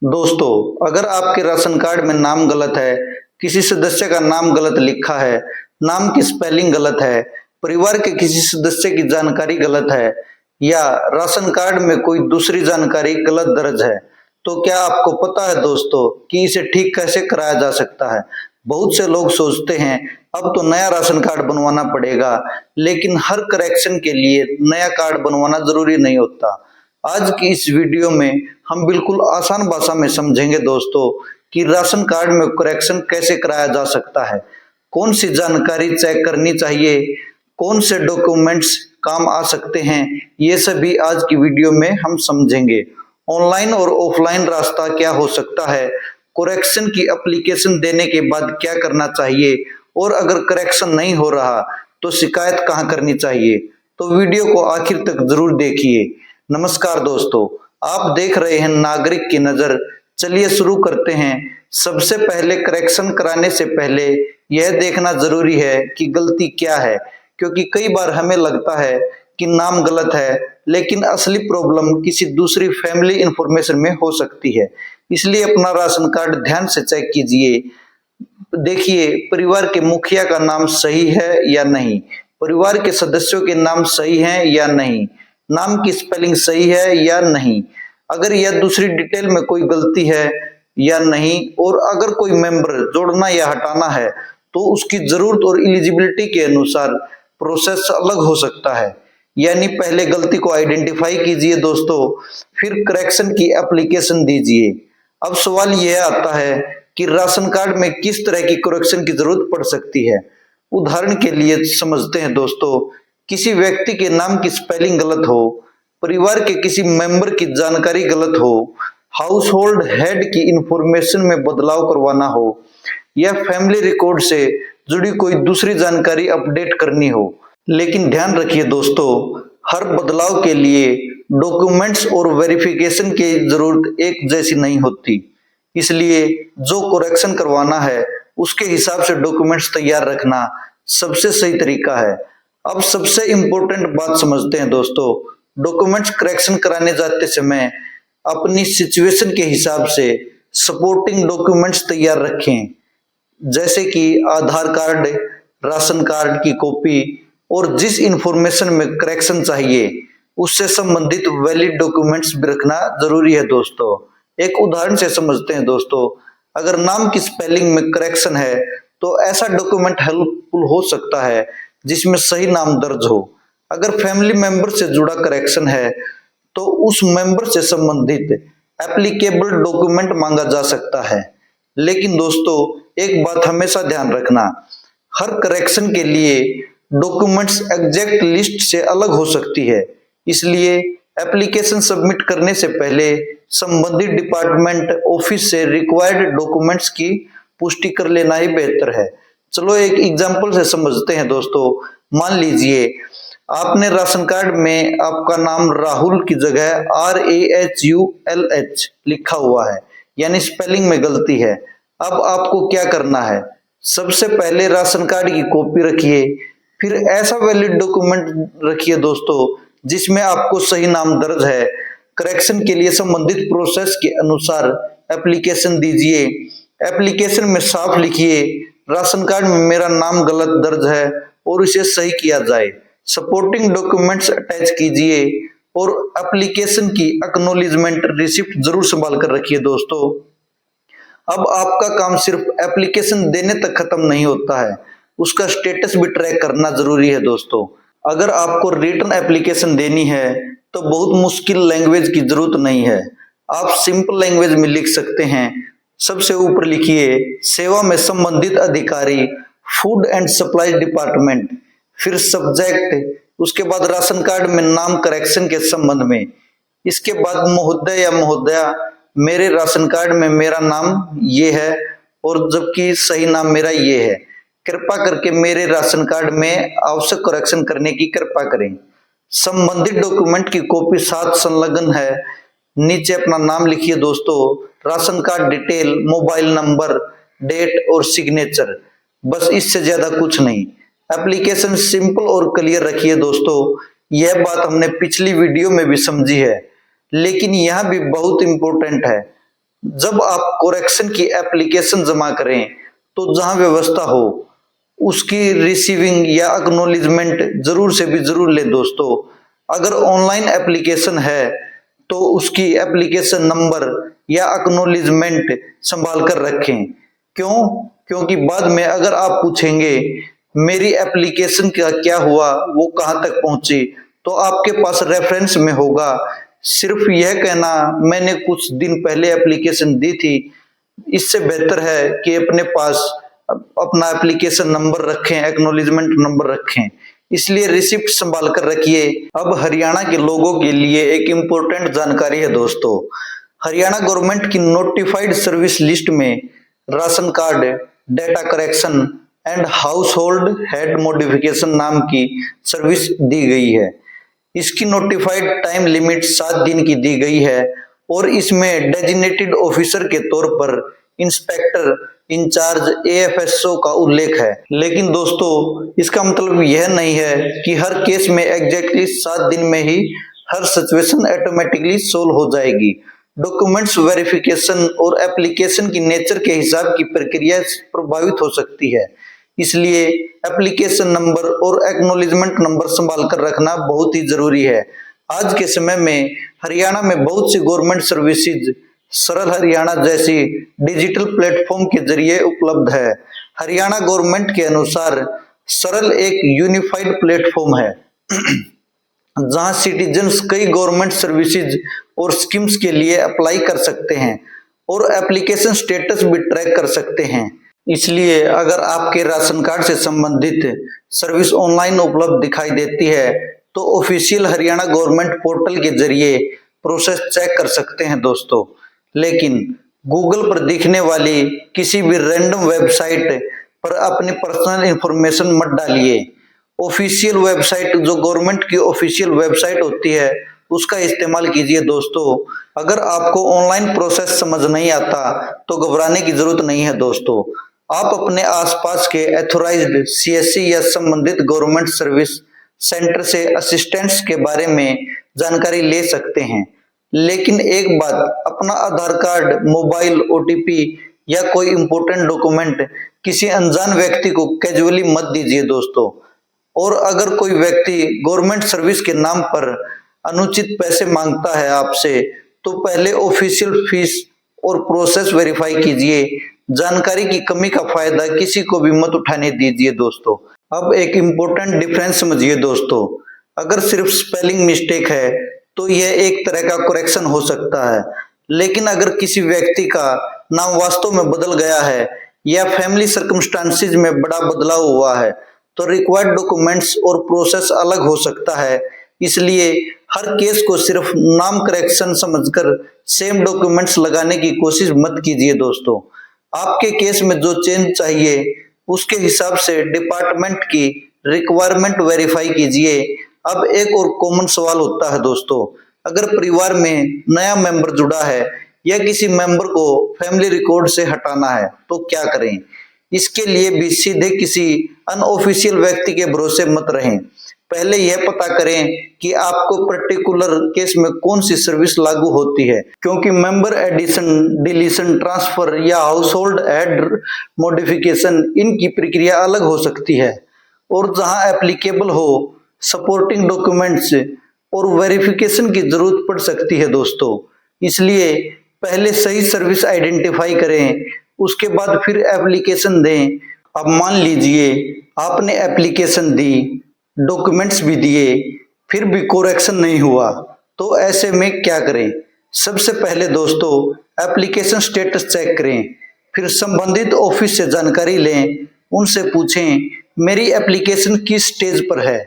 दोस्तों, अगर आपके राशन कार्ड में नाम गलत है, किसी सदस्य का नाम गलत लिखा है, नाम की स्पेलिंग गलत है, परिवार के किसी सदस्य की जानकारी गलत है या राशन कार्ड में कोई दूसरी जानकारी गलत दर्ज है, तो क्या आपको पता है दोस्तों कि इसे ठीक कैसे कराया जा सकता है? बहुत से लोग सोचते हैं अब तो नया राशन कार्ड बनवाना पड़ेगा, लेकिन हर करेक्शन के लिए नया कार्ड बनवाना जरूरी नहीं होता। आज की इस वीडियो में हम बिल्कुल आसान भाषा में समझेंगे दोस्तों कि राशन कार्ड में करेक्शन कैसे कराया जा सकता है, कौन सी जानकारी चेक करनी चाहिए, कौन से डॉक्यूमेंट्स काम आ सकते हैं, ये सभी आज की वीडियो में हम समझेंगे। ऑनलाइन और ऑफलाइन रास्ता क्या हो सकता है, करेक्शन की एप्लीकेशन देने के बाद क्या करना चाहिए और अगर करेक्शन नहीं हो रहा तो शिकायत कहाँ करनी चाहिए। तो वीडियो को आखिर तक जरूर देखिए। नमस्कार दोस्तों, आप देख रहे हैं नागरिक की नजर। चलिए शुरू करते हैं। सबसे पहले करेक्शन कराने से पहले यह देखना जरूरी है कि गलती क्या है, क्योंकि कई बार हमें लगता है कि नाम गलत है, लेकिन असली प्रॉब्लम किसी दूसरी फैमिली इंफॉर्मेशन में हो सकती है। इसलिए अपना राशन कार्ड ध्यान से चेक कीजिए। देखिए, परिवार के मुखिया का नाम सही है या नहीं, परिवार के सदस्यों के नाम सही हैं या नहीं, नाम की स्पेलिंग सही है या नहीं, अगर यह दूसरी डिटेल में कोई गलती है या नहीं, और अगर कोई मेंबर जोड़ना या हटाना है तो उसकी जरूरत और एलिजिबिलिटी के अनुसार प्रोसेस अलग हो सकता है। यानी पहले गलती को आइडेंटिफाई कीजिए दोस्तों, फिर करेक्शन की एप्लीकेशन दीजिए। अब सवाल यह आता है कि राशन कार्ड में किस तरह की करेक्शन की जरूरत पड़ सकती है। उदाहरण के लिए समझते हैं दोस्तों, किसी व्यक्ति के नाम की स्पेलिंग गलत हो, परिवार के किसी मेंबर की जानकारी गलत हो, हाउस होल्ड हेड की इंफॉर्मेशन में बदलाव करवाना हो या फैमिली रिकॉर्ड से जुड़ी कोई दूसरी जानकारी अपडेट करनी हो। लेकिन ध्यान रखिए दोस्तों, हर बदलाव के लिए डॉक्यूमेंट्स और वेरिफिकेशन की जरूरत एक जैसी नहीं होती। इसलिए जो करेक्शन करवाना है उसके हिसाब से डॉक्यूमेंट्स तैयार रखना सबसे सही तरीका है। अब सबसे इंपॉर्टेंट बात समझते हैं दोस्तों, डॉक्यूमेंट्स करेक्शन कराने जाते समय अपनी सिचुएशन के हिसाब से सपोर्टिंग डॉक्यूमेंट्स तैयार रखें, जैसे कि आधार कार्ड, राशन कार्ड की कॉपी और जिस इंफॉर्मेशन में करेक्शन चाहिए उससे संबंधित वैलिड डॉक्यूमेंट्स भी रखना जरूरी है दोस्तों। एक उदाहरण से समझते हैं दोस्तों, अगर नाम की स्पेलिंग में करेक्शन है तो ऐसा डॉक्यूमेंट हेल्पफुल हो सकता है जिसमें सही नाम दर्ज हो। अगर फैमिली मेंबर से जुड़ा करेक्शन है तो उस मेंबर से संबंधित एप्लीकेबल डॉक्यूमेंट मांगा जा सकता है। लेकिन दोस्तों, एक बात हमेशा ध्यान रखना, हर करेक्शन के लिए डॉक्यूमेंट्स एग्जैक्ट लिस्ट से अलग हो सकती है। इसलिए एप्लीकेशन सबमिट करने से पहले संबंधित डिपार्टमेंट ऑफिस से रिक्वायर्ड डॉक्यूमेंट्स की पुष्टि कर लेना ही बेहतर है। चलो एक एग्जांपल से समझते हैं दोस्तों। मान लीजिए आपने राशन कार्ड में आपका नाम राहुल की जगह RAHULH लिखा हुआ है, यानी स्पेलिंग में गलती है। अब आपको क्या करना है, सबसे पहले राशन कार्ड की कॉपी रखिए, फिर ऐसा वैलिड डॉक्यूमेंट रखिए दोस्तों जिसमें आपको सही नाम दर्ज है। करेक्शन के लिए संबंधित प्रोसेस के अनुसार एप्लीकेशन दीजिए। एप्लीकेशन में साफ लिखिए राशन कार्ड में मेरा नाम गलत दर्ज है और इसे सही किया जाए। सपोर्टिंग डॉक्यूमेंट्स अटैच कीजिए और एप्लीकेशन की एक्नॉलेजमेंट रिसिप्ट जरूर संभाल कर रखिए दोस्तों। अब आपका काम सिर्फ एप्लीकेशन देने तक खत्म नहीं होता है, उसका स्टेटस भी ट्रैक करना जरूरी है दोस्तों। अगर आपको रिटर्न एप्लीकेशन देनी है तो बहुत मुश्किल लैंग्वेज की जरूरत नहीं है, आप सिंपल लैंग्वेज में लिख सकते हैं। सबसे ऊपर लिखिए सेवा में संबंधित अधिकारी, फूड एंड सप्लाई डिपार्टमेंट, फिर सब्जेक्ट, उसके बाद राशन कार्ड में नाम करेक्शन के संबंध में, इसके बाद महोदय या महोदया, मेरे राशन कार्ड में मेरा नाम ये है और जबकि सही नाम मेरा ये है, कृपा करके मेरे राशन कार्ड में आवश्यक करेक्शन करने की कृपा करें। संबंधित डॉक्यूमेंट की कॉपी साथ संलग्न है। नीचे अपना नाम लिखिए दोस्तों, ration card detail, mobile number, date और सिग्नेचर, बस इससे ज्यादा कुछ नहीं। एप्लीकेशन सिंपल और क्लियर रखिए दोस्तों। यह बात हमने पिछली वीडियो में भी समझी है, लेकिन यह भी बहुत इंपॉर्टेंट है। जब आप करेक्शन की एप्लीकेशन जमा करें तो जहां व्यवस्था हो उसकी रिसीविंग या एक्नॉलेजमेंट जरूर से भी जरूर ले दोस्तों। अगर ऑनलाइन एप्लीकेशन है तो उसकी एप्लीकेशन नंबर या एक्नॉलेजमेंट संभाल कर रखें। क्यों? क्योंकि बाद में अगर आप पूछेंगे मेरी एप्लीकेशन का क्या हुआ, वो कहां तक पहुंची, तो आपके पास रेफरेंस में होगा सिर्फ यह कहना मैंने कुछ दिन पहले एप्लीकेशन दी थी। इससे बेहतर है कि अपने पास अपना एप्लीकेशन नंबर रखें, एक्नॉलेजमेंट नंबर रखें। इसलिए रिसिप्ट संभाल कर रखिए। अब हरियाणा के लोगों के लिए एक इम्पोर्टेंट जानकारी है दोस्तों। हरियाणा गवर्नमेंट की नोटिफाइड सर्विस लिस्ट में ration card, data correction and house hold head modification नाम की सर्विस दी गई है। इसकी नोटिफाइड टाइम लिमिट 7 दिन की दी गई है और इसमें डेजिग्नेटेड ऑफिसर के तौर पर इंस्पेक्टर इंचार्ज एएफएसओ का उल्लेख है। लेकिन दोस्तों इसका मतलब यह नहीं है कि हर केस में एग्जैक्टली 7 दिन में ही हर सिचुएशन ऑटोमेटिकली सोल्व हो जाएगी। डॉक्यूमेंट्स वेरिफिकेशन और एप्लीकेशन की नेचर के हिसाब की प्रक्रिया प्रभावित हो सकती है। इसलिए एप्लीकेशन नंबर और एक्नॉलेजमेंट नंबर संभाल कर रखना बहुत ही जरूरी है। आज के समय में हरियाणा में बहुत सी गवर्नमेंट सर्विसेज सरल हरियाणा जैसी डिजिटल प्लेटफॉर्म के जरिए उपलब्ध है। हरियाणा गवर्नमेंट के अनुसार सरल एक यूनिफाइड प्लेटफॉर्म है जहां सिटीजन्स कई गवर्नमेंट सर्विसेज और स्कीम्स के लिए अप्लाई कर सकते हैं और एप्लीकेशन स्टेटस भी ट्रैक कर सकते हैं। इसलिए अगर आपके राशन कार्ड से संबंधित सर्विस ऑनलाइन उपलब्ध दिखाई देती है तो ऑफिशियल हरियाणा गवर्नमेंट पोर्टल के जरिए प्रोसेस चेक कर सकते हैं दोस्तों। लेकिन गूगल पर दिखने वाली किसी भी रैंडम वेबसाइट पर अपनी पर्सनल इंफॉर्मेशन मत डालिए। ऑफिशियल वेबसाइट, जो गवर्नमेंट की ऑफिशियल वेबसाइट होती है, उसका इस्तेमाल कीजिए दोस्तों। अगर आपको ऑनलाइन प्रोसेस समझ नहीं आता तो घबराने की जरूरत नहीं है दोस्तों। आप अपने आसपास के एथोराइज्ड सीएससी या संबंधित गवर्नमेंट सर्विस सेंटर से असिस्टेंट्स के बारे में जानकारी ले सकते हैं। लेकिन एक बात, अपना आधार कार्ड, मोबाइल, ओटीपी या कोई इंपॉर्टेंट डॉक्यूमेंट किसी अनजान व्यक्ति को कैजुअली मत दीजिए दोस्तों। और अगर कोई व्यक्ति गवर्नमेंट सर्विस के नाम पर अनुचित पैसे मांगता है आपसे तो पहले ऑफिशियल फीस और प्रोसेस वेरीफाई कीजिए। जानकारी की कमी का फायदा किसी को भी मत उठाने दीजिए दोस्तों। अब एक इम्पोर्टेंट डिफरेंस समझिए दोस्तों। अगर सिर्फ स्पेलिंग मिस्टेक है तो यह एक तरह का करेक्शन हो सकता है, लेकिन अगर किसी व्यक्ति का नाम वास्तव में बदल गया है या फैमिली सर्कमस्टांसिस में बड़ा बदलाव हुआ है तो रिक्वायर्ड डॉक्यूमेंट्स और प्रोसेस अलग हो सकता है। इसलिए हर केस को सिर्फ नाम करेक्शन समझकर सेम डॉक्यूमेंट्स लगाने की कोशिश मत कीजिए दोस्तों। आपके केस में जो चेंज चाहिए उसके हिसाब से डिपार्टमेंट की रिक्वायरमेंट वेरीफाई कीजिए। अब एक और कॉमन सवाल होता है दोस्तों, अगर परिवार में नया मेंबर जुड़ा है या किसी मेंबर को फैमिली रिकॉर्ड से हटाना है तो क्या करें? इसके लिए भी सीधे किसी अनऑफिशियल व्यक्ति के भरोसे मत रहें। पहले यह पता करें कि आपको पर्टिकुलर केस में कौन सी सर्विस लागू होती है, क्योंकि मेंबर एडिशन, डिलीशन, ट्रांसफर या हाउस होल्ड हेड मॉडिफिकेशन, इनकी प्रक्रिया अलग हो सकती है और जहां एप्लीकेबल हो सपोर्टिंग डॉक्यूमेंट्स और वेरिफिकेशन की जरूरत पड़ सकती है दोस्तों। इसलिए पहले सही सर्विस आइडेंटिफाई करें, उसके बाद फिर एप्लीकेशन दें। अब मान लीजिए आपने एप्लीकेशन दी, डॉक्यूमेंट्स भी दिए, फिर भी करेक्शन नहीं हुआ, तो ऐसे में क्या करें? सबसे पहले दोस्तों एप्लीकेशन स्टेटस चेक करें, फिर संबंधित ऑफिस से जानकारी लें, उनसे पूछें मेरी एप्लीकेशन किस स्टेज पर है,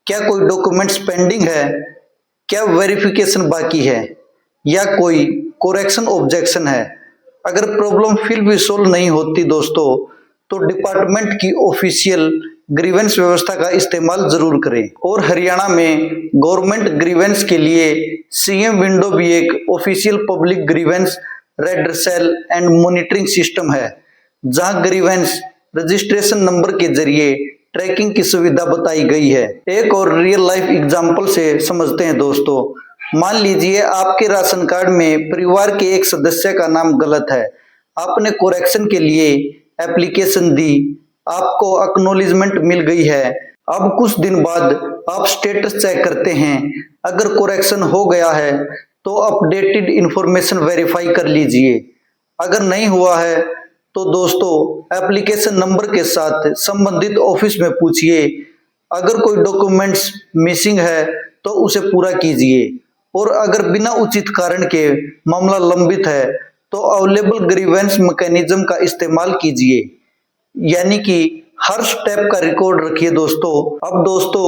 क्या कोई डॉक्यूमेंट्स पेंडिंग है, क्या वेरिफिकेशन बाकी है या कोई करेक्शन ऑब्जेक्शन है। अगर प्रॉब्लम फिर भी सोल्व नहीं होती दोस्तों तो डिपार्टमेंट की ऑफिशियल ग्रीवेंस व्यवस्था का इस्तेमाल जरूर करें। और हरियाणा में गवर्नमेंट ग्रीवेंस के लिए सीएम विंडो भी एक official public grievance redressal and monitoring system है, जहां ग्रीवेंस रजिस्ट्रेशन नंबर के जरिए ट्रैकिंग की सुविधा बताई गई है। एक और रियल लाइफ एग्जांपल से समझते हैं दोस्तों। मान लीजिए आपके राशन कार्ड में परिवार के एक सदस्य का नाम गलत है, आपने करेक्शन के लिए एप्लीकेशन दी, आपको एक्नॉलेजमेंट मिल गई है। अब कुछ दिन बाद आप स्टेटस चेक करते हैं, अगर करेक्शन हो गया है तो अपडेटेड इंफॉर्मेशन वेरीफाई कर लीजिए। अगर नहीं हुआ है तो दोस्तों एप्लीकेशन नंबर के साथ संबंधित ऑफिस में पूछिए। अगर कोई डॉक्यूमेंट्स मिसिंग है तो उसे पूरा कीजिए, और अगर बिना उचित कारण के मामला लंबित है तो अवेलेबल ग्रीवेंस मैकेनिज्म का इस्तेमाल कीजिए, यानी कि हर स्टेप का रिकॉर्ड रखिए दोस्तों। अब दोस्तों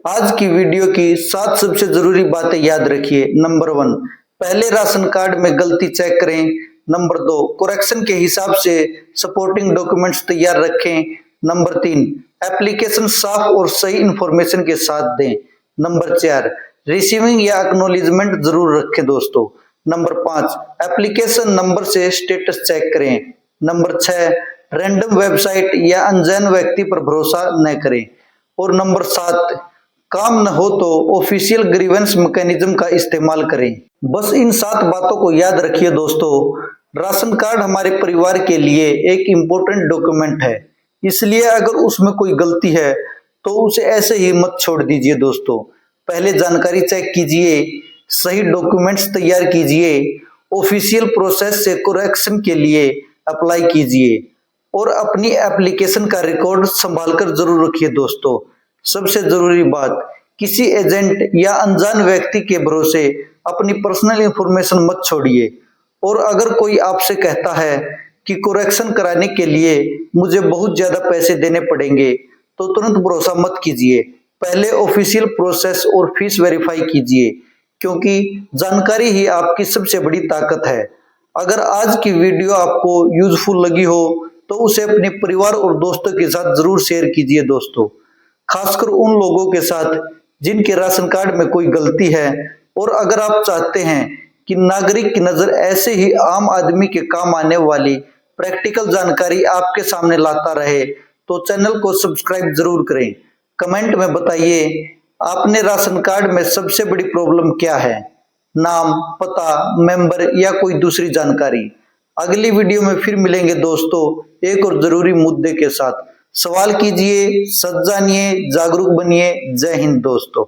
आज की वीडियो की 7 सबसे जरूरी बातें याद रखिए। नंबर 1, पहले राशन कार्ड में गलती चेक करें। नंबर 2, करेक्शन के हिसाब से सपोर्टिंग डॉक्यूमेंट्स तैयार रखें। नंबर 3, एप्लीकेशन साफ और सही इंफॉर्मेशन के साथ दें। नंबर 4, रिसीविंग या एक्नॉलेजमेंट जरूर रखें दोस्तों। नंबर 5, एप्लीकेशन नंबर से स्टेटस चेक करें। नंबर 6, रैंडम वेबसाइट या अनजान व्यक्ति पर भरोसा न करें। और नंबर 7, काम न हो तो ऑफिशियल ग्रीवेंस मैकेनिज्म का इस्तेमाल करें। बस इन 7 बातों को याद रखिए दोस्तों। राशन कार्ड हमारे परिवार के लिए एक इम्पोर्टेंट डॉक्यूमेंट है, इसलिए अगर उसमें कोई गलती है तो उसे ऐसे ही मत छोड़ दीजिए दोस्तों। पहले जानकारी चेक कीजिए, सही डॉक्यूमेंट्स तैयार कीजिए, ऑफिशियल प्रोसेस से करेक्शन के लिए अप्लाई कीजिए, और अपनी एप्लीकेशन का रिकॉर्ड संभाल कर जरूर रखिए दोस्तों। सबसे जरूरी बात, किसी एजेंट या अनजान व्यक्ति के भरोसे अपनी पर्सनल इंफॉर्मेशन मत छोड़िए। और अगर कोई आपसे कहता है कि करेक्शन कराने के लिए मुझे बहुत ज्यादा पैसे देने पड़ेंगे, तो तुरंत भरोसा मत कीजिए। पहले ऑफिशियल प्रोसेस और फीस वेरीफाई कीजिए, क्योंकि जानकारी ही आपकी सबसे बड़ी ताकत है। अगर आज की वीडियो आपको यूजफुल लगी हो तो उसे अपने परिवार और दोस्तों के साथ जरूर शेयर कीजिए दोस्तों, खासकर उन लोगों के साथ जिनके राशन कार्ड में कोई गलती है। और अगर आप चाहते हैं कि नागरिक की नजर ऐसे ही आम आदमी के काम आने वाली प्रैक्टिकल जानकारी आपके सामने लाता रहे, तो चैनल को सब्सक्राइब जरूर करें। कमेंट में बताइए आपने राशन कार्ड में सबसे बड़ी प्रॉब्लम क्या है, नाम, पता, मेंबर या कोई दूसरी जानकारी। अगली वीडियो में फिर मिलेंगे दोस्तों एक और जरूरी मुद्दे के साथ। सवाल कीजिए, सच जानिए, जागरूक बनिए। जय हिंद दोस्तों।